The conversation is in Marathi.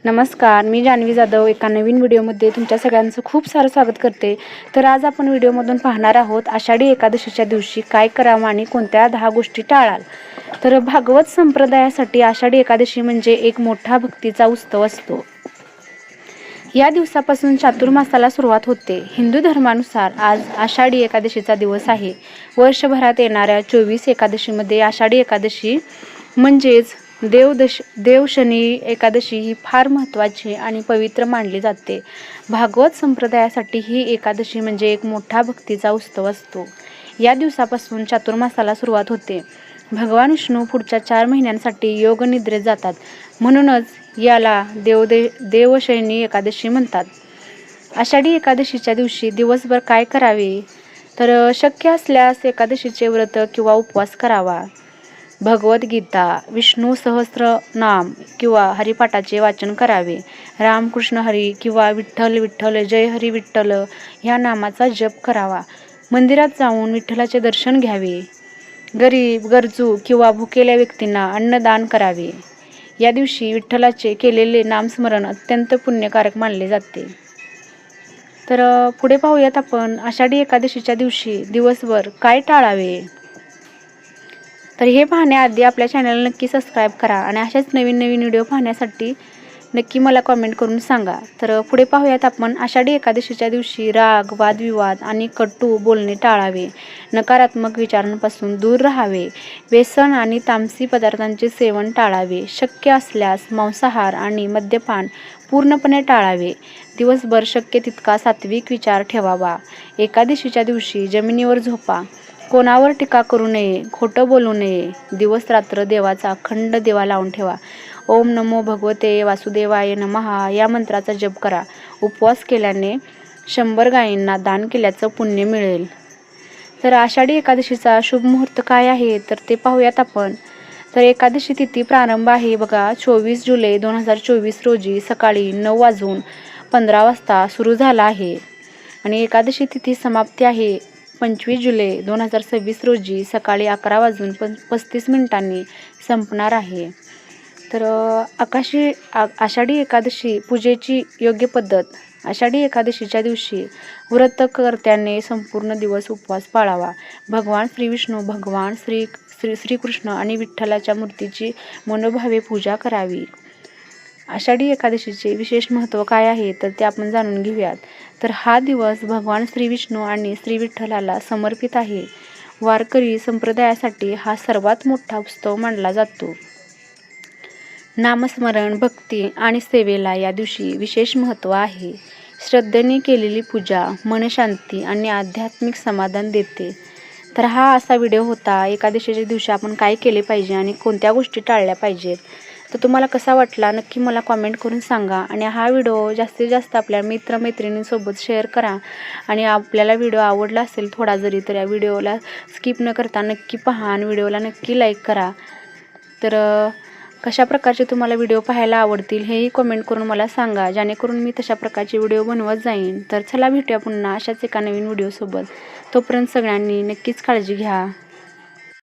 नमस्कार, मी जान्हवी जाधव एका नवीन व्हिडिओमध्ये तुमच्या सगळ्यांचं खूप सारं स्वागत करते। तर आज आपण व्हिडिओमधून पाहणार आहोत आषाढी एकादशीच्या दिवशी काय करावं आणि कोणत्या 10 गोष्टी टाळाल। तर भागवत संप्रदायासाठी आषाढी एकादशी म्हणजे एक मोठा भक्तीचा उत्सव असतो। या दिवसापासून चातुर्मासाला सुरुवात होते। हिंदू धर्मानुसार आज आषाढी एकादशीचा दिवस आहे। वर्षभरात येणाऱ्या 24 एकादशीमध्ये आषाढी एकादशी म्हणजेच देवशनी एकादशी ही फार महत्त्वाची आणि पवित्र मानली जाते। भागवत संप्रदायासाठी ही एकादशी म्हणजे एक मोठा भक्तीचा उत्सव असतो। या दिवसापासून चातुर्मासाला सुरुवात होते। भगवान विष्णू पुढच्या 4 महिन्यांसाठी योग निद्रेत जातात, म्हणूनच याला देवशयनी एकादशी म्हणतात। आषाढी एकादशीच्या दिवशी दिवसभर काय करावे, तर शक्य असल्यास एकादशीचे व्रत किंवा उपवास करावा। भगवद्गीता, विष्णू सहस्त्रनाम किंवा हरिपाठाचे वाचन करावे। रामकृष्ण हरी किंवा विठ्ठल विठ्ठल जय हरी विठ्ठल ह्या नामाचा जप करावा। मंदिरात जाऊन विठ्ठलाचे दर्शन घ्यावे। गरीब, गरजू किंवा भुकेल्या व्यक्तींना अन्नदान करावे। या दिवशी विठ्ठलाचे केलेले नामस्मरण अत्यंत पुण्यकारक मानले जाते। तर पुढे पाहूयात आपण आषाढी एकादशीच्या दिवशी दिवसभर काय टाळावे। तर हे पाहण्याआधी आपल्या चॅनलला नक्की सबस्क्राईब करा आणि अशाच नवीन व्हिडिओ पाहण्यासाठी नक्की मला कमेंट करून सांगा। तर पुढे पाहूयात आपण आषाढी एकादशीच्या दिवशी राग, वादविवाद आणि कटू बोलणे टाळावे। नकारात्मक विचारांपासून दूर राहावे। व्यसन आणि तामसी पदार्थांचे सेवन टाळावे। शक्य असल्यास मांसाहार आणि मद्यपान पूर्णपणे टाळावे। दिवसभर शक्य तितका सात्विक विचार ठेवावा। एकादशीच्या दिवशी जमिनीवर झोपा। कोणावर टीका करू नये, खोटं बोलू नये। दिवस रात्र देवाचा अखंड दिवा लावून ठेवा। ओम नमो भगवते वासुदेवाय नमः या मंत्राचा जप करा। उपवास केल्याने 100 गायींना दान केल्याचं पुण्य मिळेल। तर आषाढी एकादशीचा शुभ मुहूर्त काय आहे, तर ते पाहूयात आपण। तर एकादशी तिथी प्रारंभ आहे बघा 24 जुलै 2024 रोजी सकाळी 9:15 सुरू झाला आहे आणि एकादशी तिथी समाप्ती आहे 25 जुलै 2026 रोजी सकाळी 11:35 संपणार आहे। तर आषाढी एकादशी पूजेची योग्य पद्धत। आषाढी एकादशीच्या दिवशी व्रतकर्त्याने संपूर्ण दिवस उपवास पाळावा। भगवान श्री विष्णू, भगवान श्रीकृष्ण आणि विठ्ठलाच्या मूर्तीची मनोभावे पूजा करावी। आषाढी एकादशीचे विशेष महत्त्व काय आहे, तर ते आपण जाणून घेऊयात। तर हा दिवस भगवान श्री विष्णू आणि श्री विठ्ठलाला समर्पित आहे। वारकरी संप्रदायासाठी हा सर्वात मोठा उत्सव मानला जातो। नामस्मरण, भक्ती आणि सेवेला या दिवशी विशेष महत्त्व आहे। श्रद्धेने केलेली पूजा मनशांती आणि आध्यात्मिक समाधान देते। तर हा असा व्हिडिओ होता एकादशीच्या दिवशी आपण काय केले पाहिजे आणि कोणत्या गोष्टी टाळल्या पाहिजेत। तर तुम्हाला कसा वाटला नक्की मला कमेंट करून सांगा आणि हा व्हिडिओ जास्तीत जास्त आपल्या मित्रमैत्रिणींसोबत शेअर करा आणि आपल्याला व्हिडिओ आवडला असेल थोडा जरी तर या व्हिडिओला स्किप न करता नक्की पहा आणि व्हिडिओला नक्की लाईक करा। तर कशा प्रकारचे तुम्हाला व्हिडिओ पाहायला आवडतील हेही कमेंट करून मला सांगा, जेणेकरून मी तशा प्रकारचे व्हिडिओ बनवत जाईन। तर चला भेटूया पुन्हा अशाच एका नवीन व्हिडिओसोबत। तोपर्यंत सगळ्यांनी नक्कीच काळजी घ्या।